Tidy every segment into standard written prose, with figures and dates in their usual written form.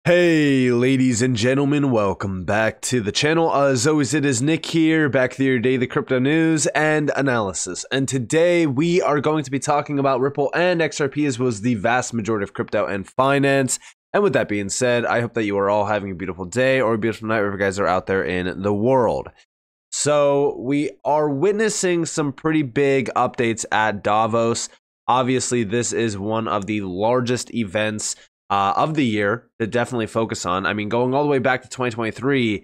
Hey ladies and gentlemen, welcome back to the channel. As always, it is Nick here, back with your daily crypto news and analysis. And today we are going to be talking about Ripple and XRP, as well as the vast majority of crypto and finance. And with that being said, I hope that you are all having a beautiful day or a beautiful night wherever you guys are out there in the world. So we are witnessing some pretty big updates at Davos. Obviously, this is one of the largest events of the year to definitely focus on. I mean, going all the way back to 2023,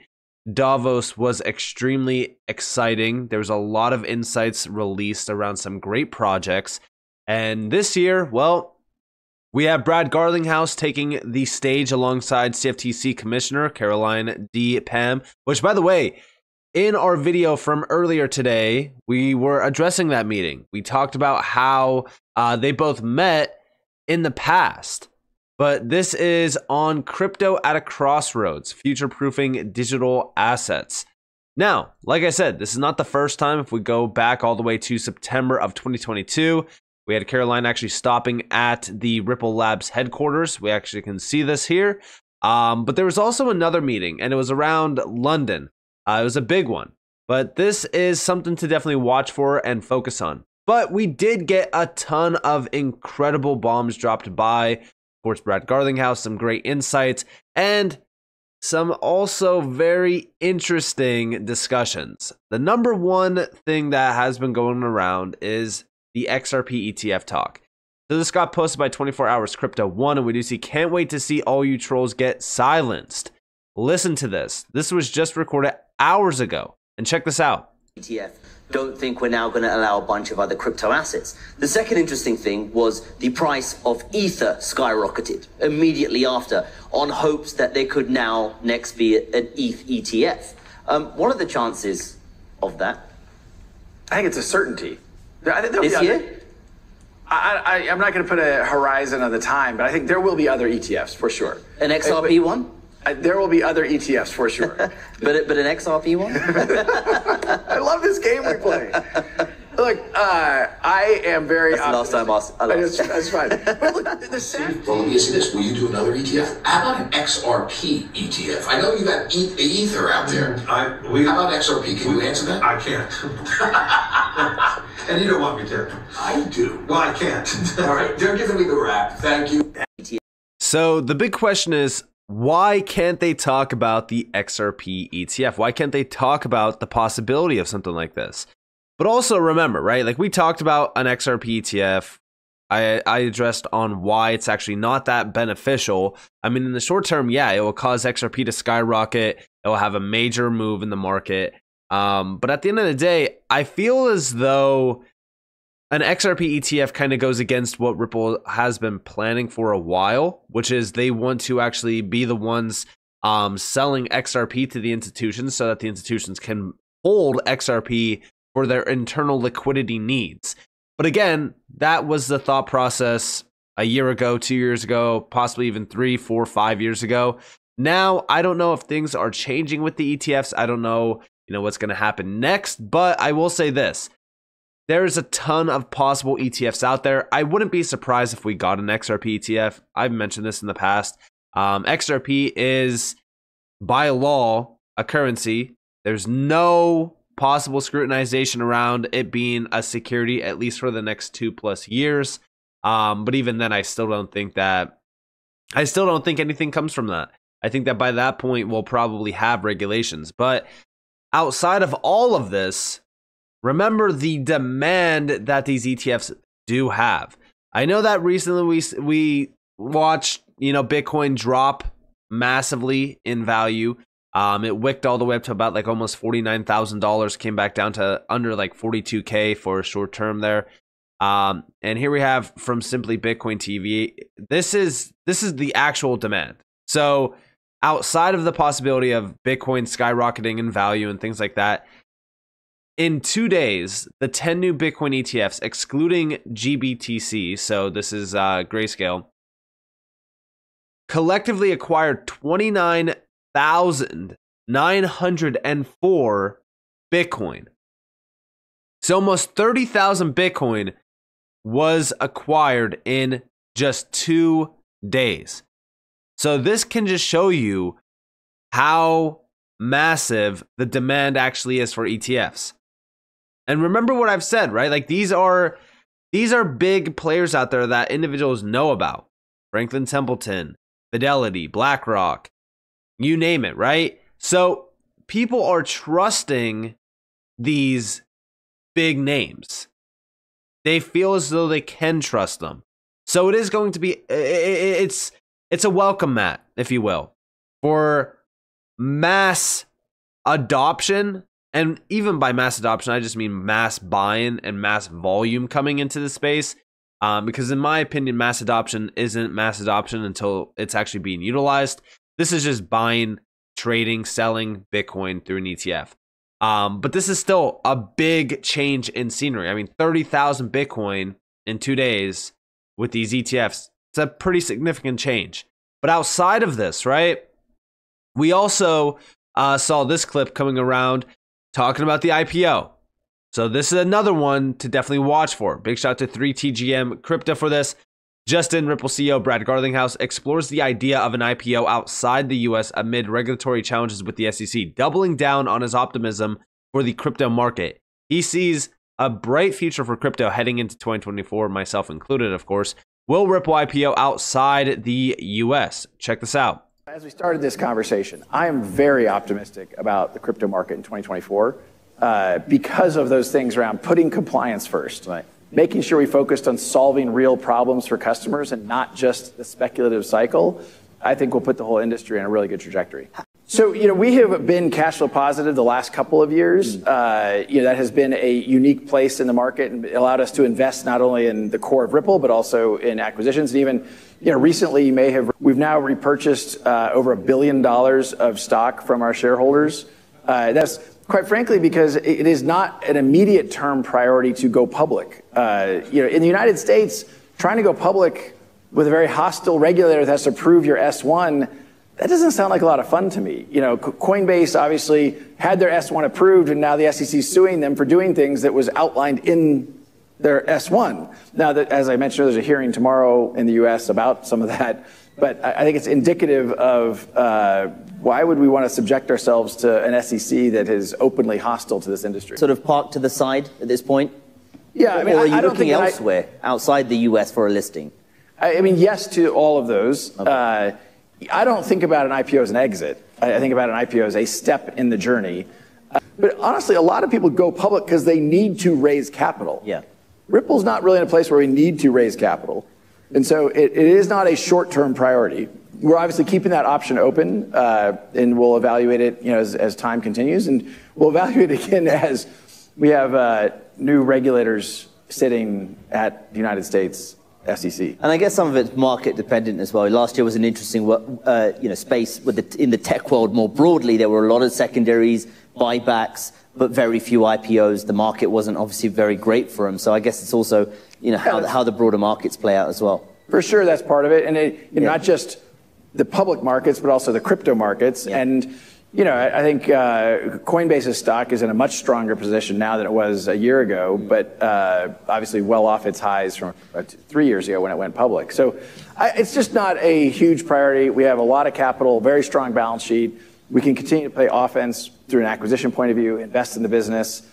Davos was extremely exciting. There was a lot of insights released around some great projects. And this year, well, we have Brad Garlinghouse taking the stage alongside CFTC Commissioner Caroline D. Pham, which, by the way, in our video from earlier today, we were addressing that meeting. We talked about how they both met in the past. But this is on crypto at a crossroads, future-proofing digital assets. Now, like I said, this is not the first time. If we go back all the way to September of 2022, we had Caroline actually stopping at the Ripple Labs headquarters. We actually can see this here. But there was also another meeting, and it was around London. It was a big one. But this is something to definitely watch for and focus on. But we did get a ton of incredible bombs dropped by, of course, Brad Garlinghouse, some great insights, and some also very interesting discussions. The number one thing that has been going around is the XRP ETF talk. So this got posted by 24 Hours Crypto 1, and we do see, can't wait to see all you trolls get silenced. Listen to this. This was just recorded hours ago, and check this out. ETF. Don't think we're now going to allow a bunch of other crypto assets. The second interesting thing was the price of Ether skyrocketed immediately after, on hopes that there could now next be an ETH ETF. What are the chances of that? I think it's a certainty. I think This year? I'm not going to put a horizon on the time, but I think there will be other ETFs for sure. An XRP one? There will be other ETFs for sure. but an XRP one? I love this game we play. Look, I am very. That's the last time I lost. That's fine. But look, the same. Well, let me ask you this. Will you do another ETF? How about an XRP ETF? I know you got Ether out there. How about XRP? Can you answer that? I can't. And you don't want me to. I do. Well, I can't. All right, they're giving me the wrap. Thank you. So the big question is, why can't they talk about the XRP ETF? Why can't they talk about the possibility of something like this? But also remember, right? Like we talked about an XRP ETF. I addressed on why it's actually not that beneficial. I mean, in the short term, yeah, it will cause XRP to skyrocket. It will have a major move in the market. But at the end of the day, I feel as though an XRP ETF kind of goes against what Ripple has been planning for a while, which is they want to actually be the ones selling XRP to the institutions so that the institutions can hold XRP for their internal liquidity needs. But again, that was the thought process a year ago, 2 years ago, possibly even 3, 4, 5 years ago. Now, I don't know if things are changing with the ETFs. I don't know, what's going to happen next, but I will say this. There's a ton of possible ETFs out there. I wouldn't be surprised if we got an XRP ETF. I've mentioned this in the past. XRP is, by law, a currency. There's no possible scrutinization around it being a security, at least for the next 2+ years. But even then, I still don't think anything comes from that. I think that by that point, we'll probably have regulations. But outside of all of this, remember the demand that these ETFs do have. I know that recently we watched, Bitcoin drop massively in value. It wicked all the way up to about like almost $49,000, came back down to under like 42K for a short term there. And here we have from Simply Bitcoin TV. This is the actual demand. So outside of the possibility of Bitcoin skyrocketing in value and things like that, in 2 days, the 10 new Bitcoin ETFs, excluding GBTC, so this is Grayscale, collectively acquired 29,904 Bitcoin. So almost 30,000 Bitcoin was acquired in just 2 days. So this can just show you how massive the demand actually is for ETFs. And remember what I've said, right? Like these are big players out there that individuals know about. Franklin Templeton, Fidelity, BlackRock, you name it, right? So people are trusting these big names. They feel as though they can trust them. So it is going to be, it's a welcome mat, if you will, for mass adoption. And even by mass adoption, I just mean mass buy-in and mass volume coming into the space. Because in my opinion, mass adoption isn't mass adoption until it's actually being utilized. This is just buying, trading, selling Bitcoin through an ETF. But this is still a big change in scenery. I mean, 30,000 Bitcoin in 2 days with these ETFs. It's a pretty significant change. But outside of this, right, we also saw this clip coming around talking about the IPO. So this is another one to definitely watch for. Big shout out to 3TGM Crypto for this. Justin, Ripple CEO Brad Garlinghouse explores the idea of an IPO outside the US amid regulatory challenges with the SEC, doubling down on his optimism for the crypto market. He sees a bright future for crypto heading into 2024, myself included, of course. Will Ripple IPO outside the US? Check this out. As we started this conversation, I am very optimistic about the crypto market in 2024 because of those things around putting compliance first, right? Making sure we focused on solving real problems for customers and not just the speculative cycle. I think will put the whole industry on a really good trajectory. So, we have been cash flow positive the last couple of years. That has been a unique place in the market and allowed us to invest not only in the core of Ripple, but also in acquisitions. And even, recently we've now repurchased over $1 billion of stock from our shareholders. That's quite frankly because it is not an immediate term priority to go public. In the United States, trying to go public with a very hostile regulator that has to approve your S1, that doesn't sound like a lot of fun to me. Coinbase obviously had their S1 approved, and now the SEC is suing them for doing things that was outlined in their S1. Now, that, as I mentioned, there's a hearing tomorrow in the U.S. about some of that, but I think it's indicative of why would we want to subject ourselves to an SEC that is openly hostile to this industry? Sort of parked to the side at this point? Yeah, I mean, or are you I don't looking think elsewhere outside the U.S. for a listing? I mean, yes to all of those. Okay. I don't think about an IPO as an exit. I think about an IPO as a step in the journey. But honestly, a lot of people go public because they need to raise capital. Yeah. Ripple's not really in a place where we need to raise capital. And so it is not a short-term priority. We're obviously keeping that option open, and we'll evaluate it as time continues. And we'll evaluate it again as we have new regulators sitting at the United States SEC. And I guess some of it's market dependent as well. Last year was an interesting space in the tech world more broadly. There were a lot of secondaries, buybacks, but very few IPOs. The market wasn't obviously very great for them. So I guess it's also how the broader markets play out as well. For sure, that's part of it. And not just the public markets, but also the crypto markets. Yeah. And I think Coinbase's stock is in a much stronger position now than it was a year ago, but obviously well off its highs from 3 years ago when it went public. So it's just not a huge priority. We have a lot of capital, very strong balance sheet. We can continue to play offense through an acquisition point of view, invest in the business.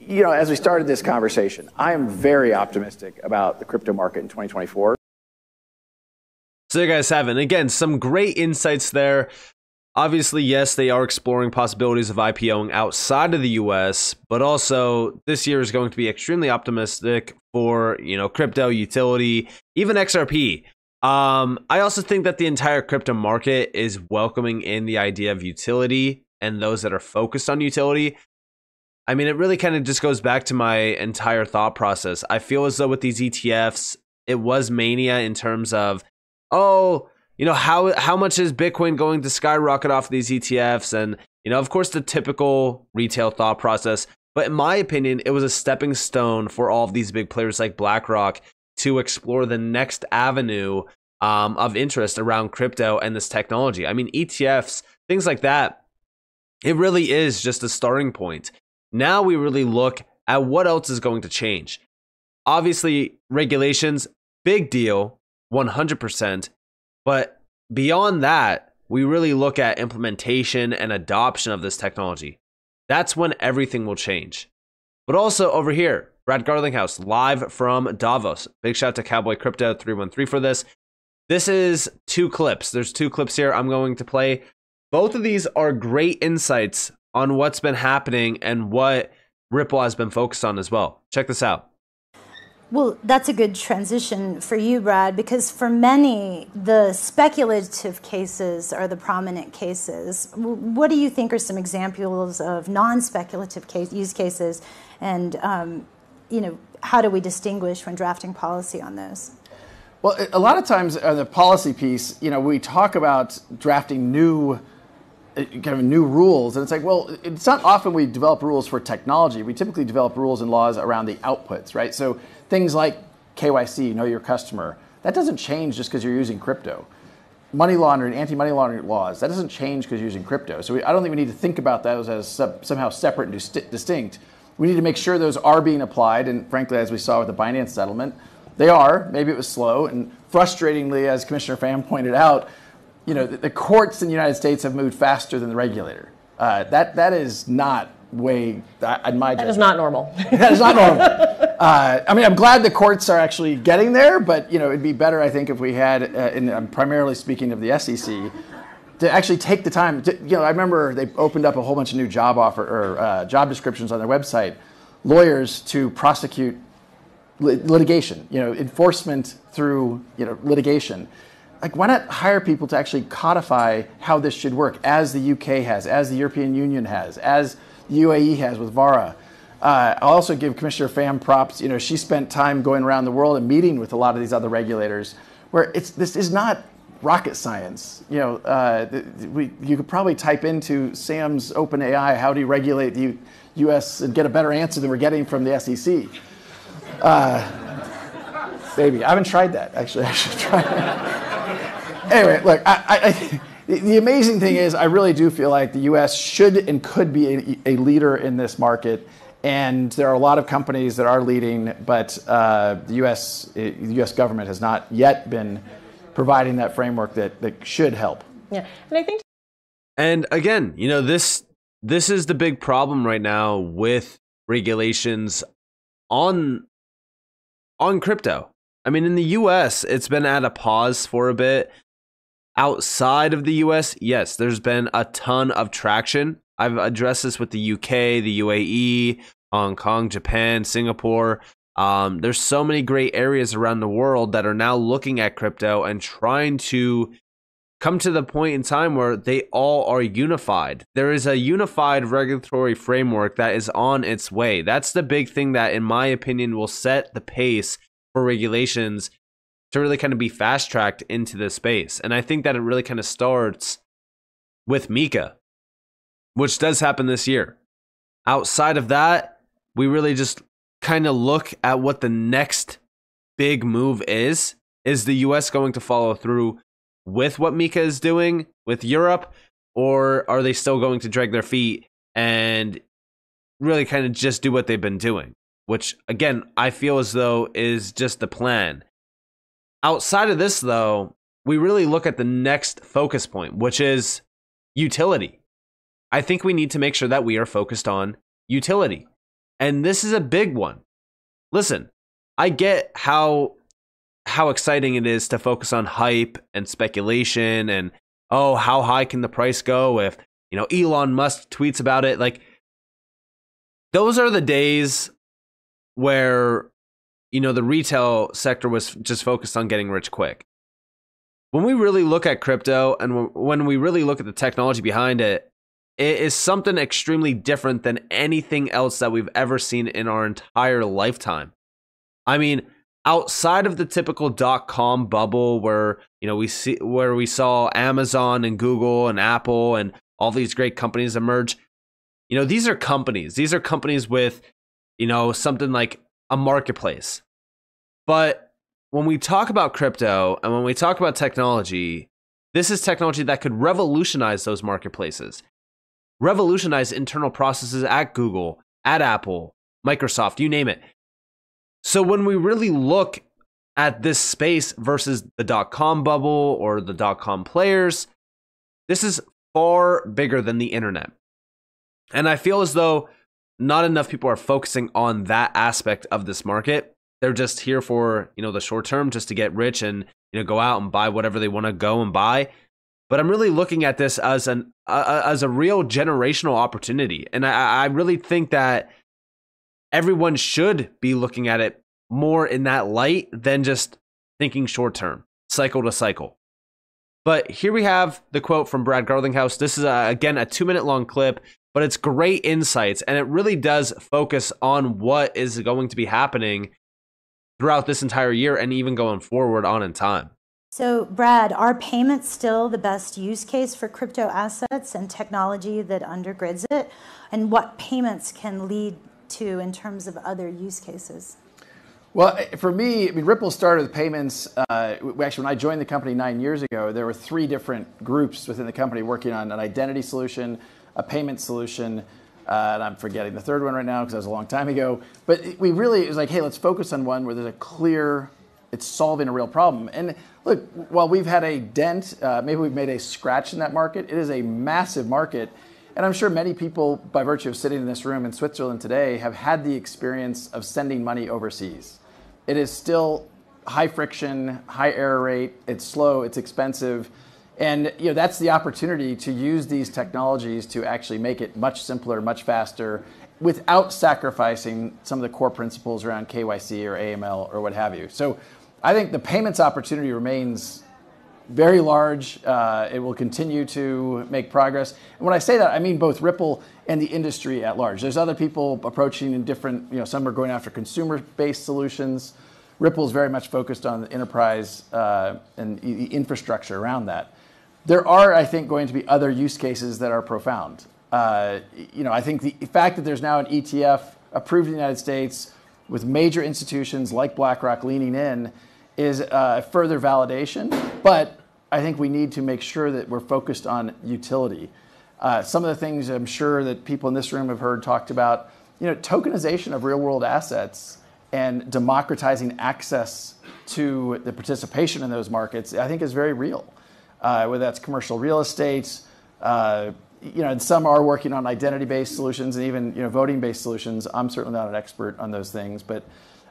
As we started this conversation, I am very optimistic about the crypto market in 2024. So you guys have it. And again, some great insights there. Obviously, yes, they are exploring possibilities of IPOing outside of the US, but also this year is going to be extremely optimistic for, crypto, utility, even XRP. I also think that the entire crypto market is welcoming in the idea of utility and those that are focused on utility. I mean, it really kind of just goes back to my entire thought process. I feel as though with these ETFs, it was mania in terms of, how much is Bitcoin going to skyrocket off of these ETFs? And, of course, the typical retail thought process. But in my opinion, it was a stepping stone for all of these big players like BlackRock to explore the next avenue of interest around crypto and this technology. I mean, ETFs, things like that, it really is just a starting point. Now we really look at what else is going to change. Obviously, regulations, big deal, 100%. But beyond that, we really look at implementation and adoption of this technology. That's when everything will change. But also over here, Brad Garlinghouse, live from Davos. Big shout out to Cowboy Crypto 313 for this. This is 2 clips. There's 2 clips here I'm going to play. Both of these are great insights on what's been happening and what Ripple has been focused on as well. Check this out. Well, that's a good transition for you, Brad, because for many, the speculative cases are the prominent cases. What do you think are some examples of non-speculative use cases, and how do we distinguish when drafting policy on those? Well, a lot of times on the policy piece, we talk about drafting new rules, and it's like, well, it's not often we develop rules for technology. We typically develop rules and laws around the outputs, right? So things like KYC, know your customer, that doesn't change just because you're using crypto. Money laundering, anti-money laundering laws, that doesn't change because you're using crypto. So I don't think we need to think about those as somehow separate and distinct. We need to make sure those are being applied, and frankly, as we saw with the Binance settlement, they are. Maybe it was slow, and frustratingly, as Commissioner Pham pointed out, the courts in the United States have moved faster than the regulator. That is not in my judgment. That is not normal. That is not normal. I'm glad the courts are actually getting there, but it'd be better, I think, if we had, and I'm primarily speaking of the SEC, to actually take the time. I remember they opened up a whole bunch of new job descriptions on their website, lawyers to prosecute litigation, enforcement through litigation. Like, why not hire people to actually codify how this should work, as the UK has, as the European Union has, as the UAE has with VARA. I'll also give Commissioner Pham props. She spent time going around the world and meeting with a lot of these other regulators, where this is not rocket science. You could probably type into Sam's OpenAI, how do you regulate the U.S. and get a better answer than we're getting from the SEC. Maybe. I haven't tried that, actually. I should try that. Anyway, look, the amazing thing is I really do feel like the U.S. should and could be a leader in this market. And there are a lot of companies that are leading, but the U.S. government has not yet been providing that framework that should help. Yeah, and I think. And again, this is the big problem right now with regulations on crypto. In the U.S., it's been at a pause for a bit. Outside of the U.S., yes, there's been a ton of traction. I've addressed this with the UK, the UAE, Hong Kong, Japan, Singapore. There's so many great areas around the world that are now looking at crypto and trying to come to the point in time where they all are unified. There is a unified regulatory framework that is on its way. That's the big thing that, in my opinion, will set the pace for regulations to really kind of be fast-tracked into this space. And I think that it really kind of starts with MiCA, which does happen this year. Outside of that, we really just kind of look at what the next big move is. Is the US going to follow through with what MiCA is doing with Europe, or are they still going to drag their feet and really kind of just do what they've been doing? Which, again, I feel as though is just the plan. Outside of this, though, we really look at the next focus point, which is utility. I think we need to make sure that we are focused on utility. And this is a big one. Listen, I get how exciting it is to focus on hype and speculation and, oh, how high can the price go if, Elon Musk tweets about it. Like, those are the days where, the retail sector was just focused on getting rich quick. When we really look at crypto and when we really look at the technology behind it, it is something extremely different than anything else that we've ever seen in our entire lifetime. Outside of the typical .com bubble where, we saw Amazon and Google and Apple and all these great companies emerge, these are companies. These are companies with, something like a marketplace. But when we talk about crypto and when we talk about technology, this is technology that could revolutionize those marketplaces, revolutionize internal processes at Google, at Apple, Microsoft, you name it. So when we really look at this space versus the dot-com bubble or the dot-com players, this is far bigger than the internet. And I feel as though not enough people are focusing on that aspect of this market. They're just here for, the short term, just to get rich and, go out and buy whatever they want to go and buy. But I'm really looking at this as a real generational opportunity. And I really think that everyone should be looking at it more in that light than just thinking short term, cycle to cycle. But here we have the quote from Brad Garlinghouse. This is, again, a 2-minute long clip, but it's great insights. And it really does focus on what is going to be happening throughout this entire year and even going forward on in time. So, Brad, are payments still the best use case for crypto assets and technology that undergirds it? And what payments can lead to in terms of other use cases? Well, for me, Ripple started with payments. Actually, when I joined the company 9 years ago, there were 3 different groups within the company working on an identity solution, a payment solution, and I'm forgetting the third one right now because that was a long time ago. But it was like, hey, let's focus on one where there's a clear, it's solving a real problem. And look, while we've had a dent, maybe we've made a scratch in that market, it is a massive market. And I'm sure many people, by virtue of sitting in this room in Switzerland today, have had the experience of sending money overseas. It is still high friction, high error rate, it's slow, it's expensive. And that's the opportunity to use these technologies to actually make it much simpler, much faster, without sacrificing some of the core principles around KYC or AML or what have you. So I think the payments opportunity remains very large. It will continue to make progress. And when I say that, I mean both Ripple and the industry at large. There's other people approaching in different, some are going after consumer-based solutions. Ripple is very much focused on the enterprise and the infrastructure around that. There are, I think, going to be other use cases that are profound. I think the fact that there's now an ETF approved in the United States with major institutions like BlackRock leaning in is further validation. But I think we need to make sure that we're focused on utility. Some of the things I'm sure that people in this room have heard talked about, tokenization of real-world assets and democratizing access to the participation in those markets, I think is very real. Whether that's commercial real estate, and some are working on identity-based solutions and even voting-based solutions. I'm certainly not an expert on those things, but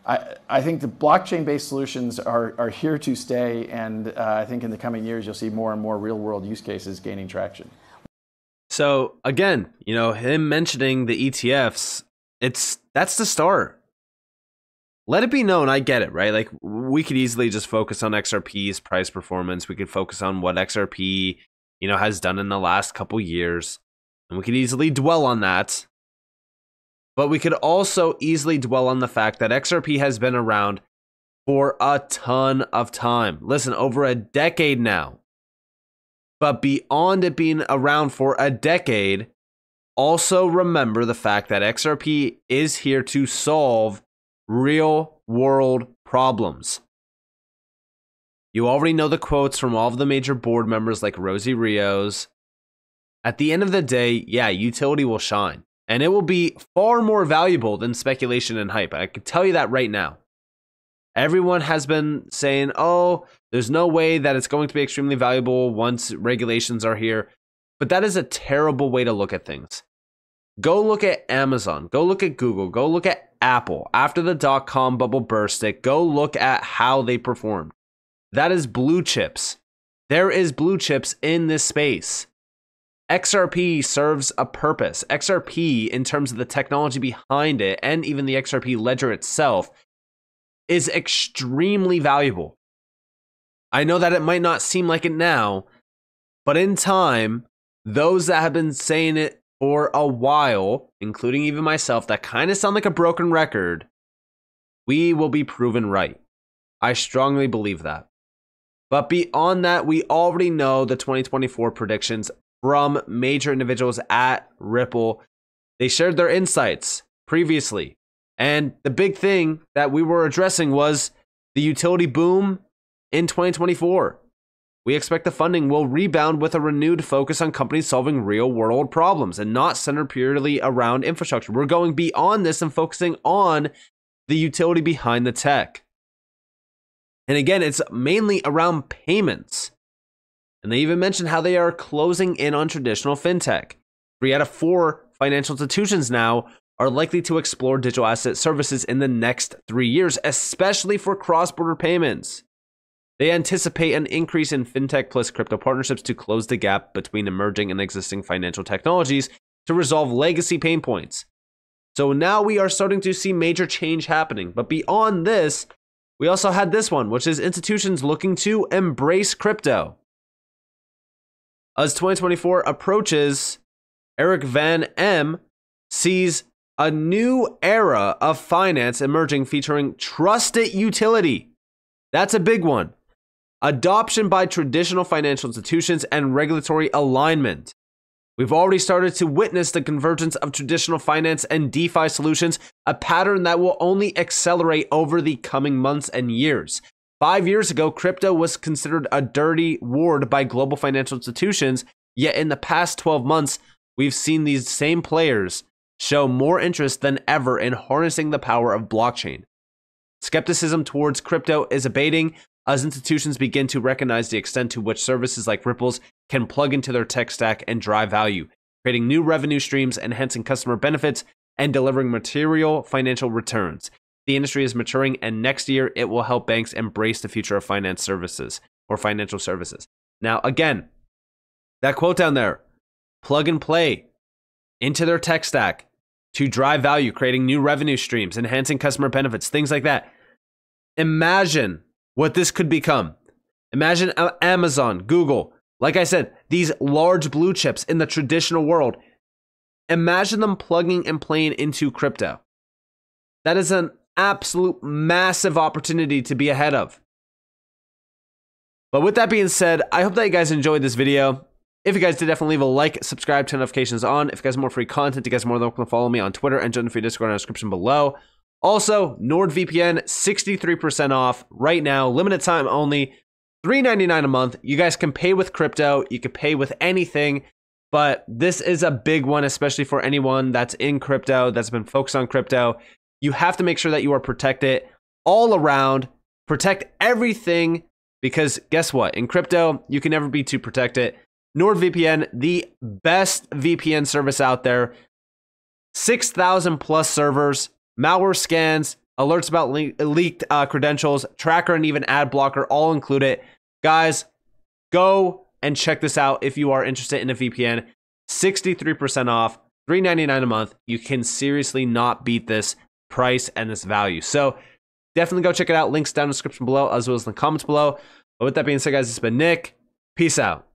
I think the blockchain-based solutions are here to stay, and I think in the coming years you'll see more and more real-world use cases gaining traction. So again, him mentioning the ETFs, that's the start. Let it be known, I get it, right? Like, we could easily just focus on XRP's price performance. We could focus on what XRP, has done in the last couple years. And we could easily dwell on that. But we could also easily dwell on the fact that XRP has been around for a ton of time. Listen, over a decade now. But beyond it being around for a decade, also remember the fact that XRP is here to solve real world problems. You already know the quotes from all of the major board members like Rosie Rios. At the end of the day, yeah, utility will shine. And it will be far more valuable than speculation and hype. I can tell you that right now. Everyone has been saying, oh, there's no way that it's going to be extremely valuable once regulations are here. But that is a terrible way to look at things. Go look at Amazon. Go look at Google. Go look at Apple. After the dot-com bubble burst, go look at how they performed. That is blue chips. There is blue chips in this space. XRP serves a purpose. XRP, in terms of the technology behind it, and even the XRP ledger itself, is extremely valuable. I know that it might not seem like it now, but in time, those that have been saying it for a while, including even myself, that kind of sound like a broken record, we will be proven right. I strongly believe that. But beyond that, we already know the 2024 predictions from major individuals at Ripple. They shared their insights previously. And the big thing that we were addressing was the utility boom in 2024. We expect the funding will rebound with a renewed focus on companies solving real-world problems and not centered purely around infrastructure. We're going beyond this and focusing on the utility behind the tech. And again, it's mainly around payments. And they even mentioned how they are closing in on traditional fintech. 3 out of 4 financial institutions now are likely to explore digital asset services in the next 3 years, especially for cross-border payments. They anticipate an increase in fintech plus crypto partnerships to close the gap between emerging and existing financial technologies to resolve legacy pain points. So now we are starting to see major change happening. But beyond this, we also had this one, which is institutions looking to embrace crypto. As 2024 approaches, Eric Van M sees a new era of finance emerging featuring trusted utility. That's a big one. Adoption by traditional financial institutions and regulatory alignment. We've already started to witness the convergence of traditional finance and DeFi solutions, a pattern that will only accelerate over the coming months and years. 5 years ago, crypto was considered a dirty word by global financial institutions, yet in the past 12 months, we've seen these same players show more interest than ever in harnessing the power of blockchain. Skepticism towards crypto is abating as institutions begin to recognize the extent to which services like Ripple's can plug into their tech stack and drive value, creating new revenue streams, enhancing customer benefits, and delivering material financial returns. The industry is maturing, and next year it will help banks embrace the future of finance services or financial services. Now, again, that quote down there, plug and play into their tech stack to drive value, creating new revenue streams, enhancing customer benefits, things like that. Imagine what this could become. Imagine Amazon, Google, like I said, these large blue chips in the traditional world. Imagine them plugging and playing into crypto. That is an absolute massive opportunity to be ahead of. But with that being said, I hope that you guys enjoyed this video. If you guys did, definitely leave a like, subscribe, turn notifications on. If you guys have more free content, you guys are more than welcome to follow me on Twitter and join the free Discord in the description below. Also, NordVPN, 63% off right now, limited time only, $3.99 a month. You guys can pay with crypto, you can pay with anything, but this is a big one, especially for anyone that's in crypto, that's been focused on crypto. You have to make sure that you are protected all around, protect everything, because guess what? In crypto, you can never be too protected. NordVPN, the best VPN service out there, 6,000 plus servers, malware scans, alerts about leaked credentials, tracker, and even ad blocker all included. Guys, go and check this out if you are interested in a VPN. 63% off, $3.99 a month. You can seriously not beat this price and this value. So definitely go check it out. Links down in the description below as well as in the comments below. But with that being said, guys, this has been Nick. Peace out.